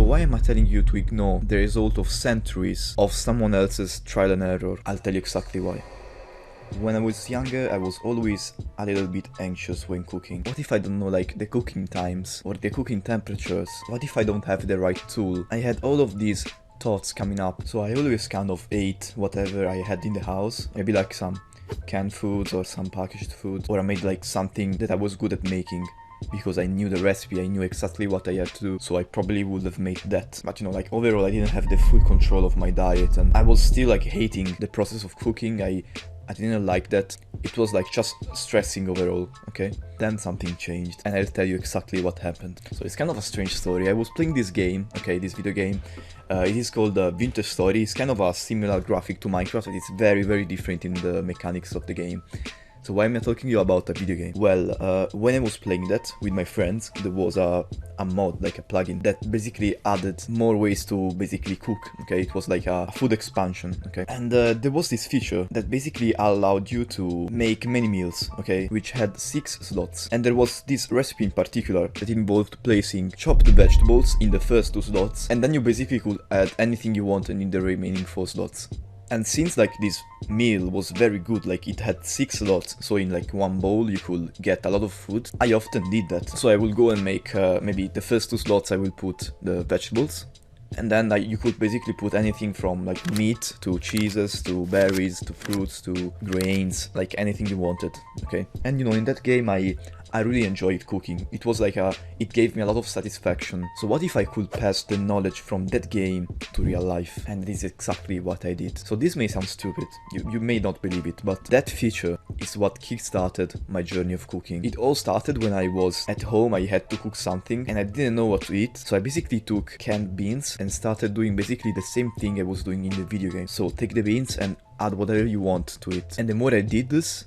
why am I telling you to ignore the result of centuries of someone else's trial and error? I'll tell you exactly why. When I was younger, I was always a little bit anxious when cooking. What if I don't know like the cooking times or the cooking temperatures? What if I don't have the right tool? I had all of these thoughts coming up, so I always kind of ate whatever I had in the house, maybe like some canned foods or some packaged food, or I made like something that I was good at making because I knew the recipe, I knew exactly what I had to do, so I probably would have made that. But you know, like overall I didn't have the full control of my diet, and I was still like hating the process of cooking. I didn't like that. It was like just stressing overall, okay? Then something changed, and I'll tell you exactly what happened. So it's kind of a strange story. I was playing this game, okay, this video game. It is called Winter Story. It's kind of a similar graphic to Minecraft, but it's very, very different in the mechanics of the game. So why am I talking to you about a video game? Well, when I was playing that with my friends, there was a mod, like a plugin, that basically added more ways to basically cook, okay? It was like a food expansion, okay? And there was this feature that basically allowed you to make many meals, okay? Which had 6 slots. And there was this recipe in particular that involved placing chopped vegetables in the first 2 slots, and then you basically could add anything you wanted in the remaining 4 slots. And since like this meal was very good, like it had 6 slots, so in like one bowl you could get a lot of food, I often did that. So I will go and make maybe the first 2 slots I will put the vegetables, and then like you could basically put anything from like meat to cheeses to berries to fruits to grains, like anything you wanted, okay? And you know, in that game I really enjoyed cooking. It was like it gave me a lot of satisfaction. So what if I could pass the knowledge from that game to real life? And this is exactly what I did. So this may sound stupid, you may not believe it, but that feature is what kickstarted my journey of cooking. It all started when I was at home. I had to cook something and I didn't know what to eat. So I basically took canned beans and started doing basically the same thing I was doing in the video game. So take the beans and add whatever you want to it. And the more I did this,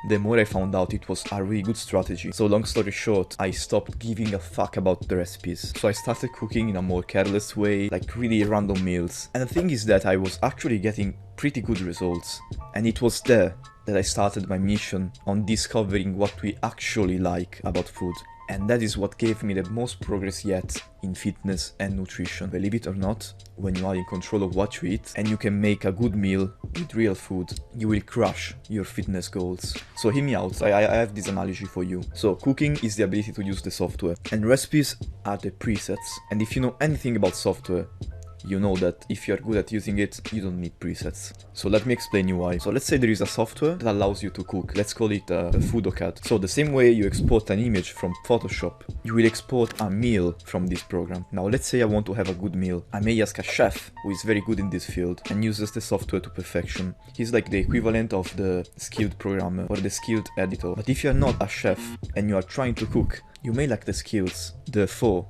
the more I found out it was a really good strategy. So long story short, I stopped giving a fuck about the recipes. So I started cooking in a more careless way, like really random meals. And the thing is that I was actually getting pretty good results. And it was there that I started my mission on discovering what we actually like about food. And that is what gave me the most progress yet in fitness and nutrition. Believe it or not, when you are in control of what you eat and you can make a good meal with real food, you will crush your fitness goals. So hear me out, I have this analogy for you. So cooking is the ability to use the software, and recipes are the presets. And if you know anything about software, you know that if you're good at using it, you don't need presets. So let me explain you why. So let's say there is a software that allows you to cook. Let's call it FoodOCAD. So the same way you export an image from Photoshop, you will export a meal from this program. Now let's say I want to have a good meal. I may ask a chef who is very good in this field and uses the software to perfection. He's like the equivalent of the skilled programmer or the skilled editor. But if you're not a chef and you are trying to cook, you may lack the skills. Therefore,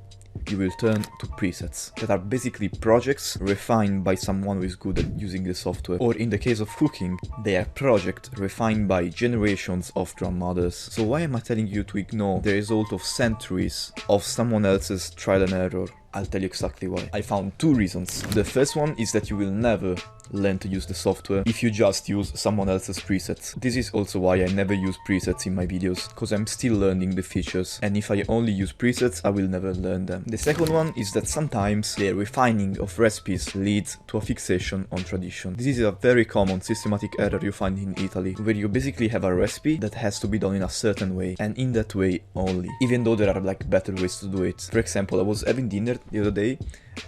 you will turn to presets that are basically projects refined by someone who is good at using the software. Or in the case of cooking, they are projects refined by generations of grandmothers. So why am I telling you to ignore the result of centuries of someone else's trial and error? I'll tell you exactly why. I found 2 reasons. The first one is that you will never learn to use the software if you just use someone else's presets. This is also why I never use presets in my videos, because I'm still learning the features, and if I only use presets, I will never learn them. The second one is that sometimes the refining of recipes leads to a fixation on tradition. This is a very common systematic error you find in Italy, where you basically have a recipe that has to be done in a certain way, and in that way only, even though there are like better ways to do it. For example, I was having dinner the other day,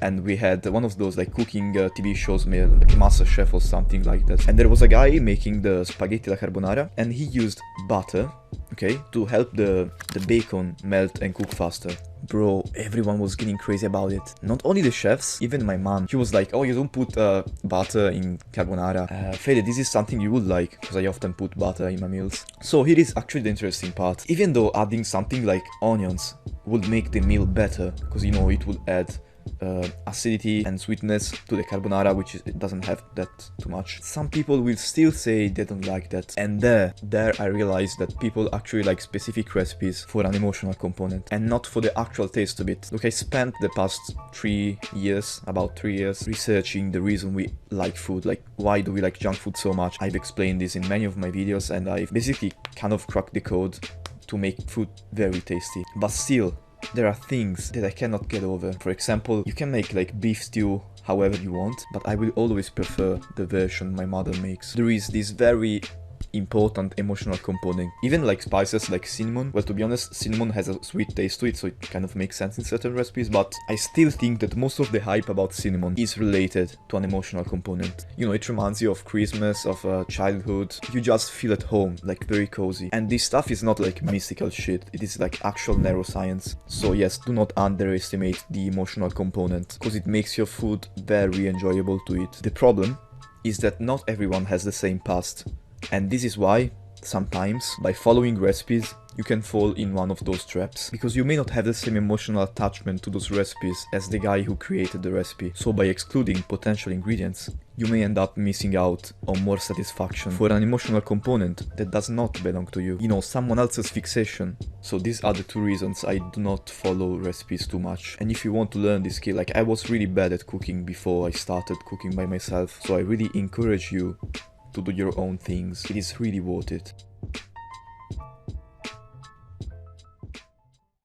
and we had one of those like cooking TV shows, like MasterChef or something like that, and there was a guy making the spaghetti alla carbonara, and he used butter, okay, to help the bacon melt and cook faster. Bro, everyone was getting crazy about it. Not only the chefs, even my mom. She was like, oh, you don't put butter in carbonara. Fede, this is something you would like, because I often put butter in my meals. So here is actually the interesting part. Even though adding something like onions would make the meal better, because you know it would add acidity and sweetness to the carbonara, which it doesn't have that too much. Some people will still say they don't like that, and there I realized that people actually like specific recipes for an emotional component and not for the actual taste of it. Look, I spent the past about 3 years researching the reason we like food, like why do we like junk food so much. I've explained this in many of my videos, and I've basically kind of cracked the code to make food very tasty. But still, There are things that I cannot get over. For example, you can make like beef stew however you want, but I will always prefer the version my mother makes. There is this very important emotional component. Even like spices like cinnamon, well, to be honest, cinnamon has a sweet taste to it, so it kind of makes sense in certain recipes, but I still think that most of the hype about cinnamon is related to an emotional component. You know, it reminds you of Christmas, of childhood. You just feel at home, like very cozy. And this stuff is not like mystical shit, it is like actual neuroscience. So yes, do not underestimate the emotional component, because it makes your food very enjoyable to eat. The problem is that not everyone has the same past. And this is why, sometimes, by following recipes, you can fall in one of those traps. Because you may not have the same emotional attachment to those recipes as the guy who created the recipe. So by excluding potential ingredients, you may end up missing out on more satisfaction for an emotional component that does not belong to you. You know, someone else's fixation. So these are the two reasons I do not follow recipes too much. And if you want to learn this skill, like I was really bad at cooking before I started cooking by myself. So I really encourage you to do your own things. It is really worth it.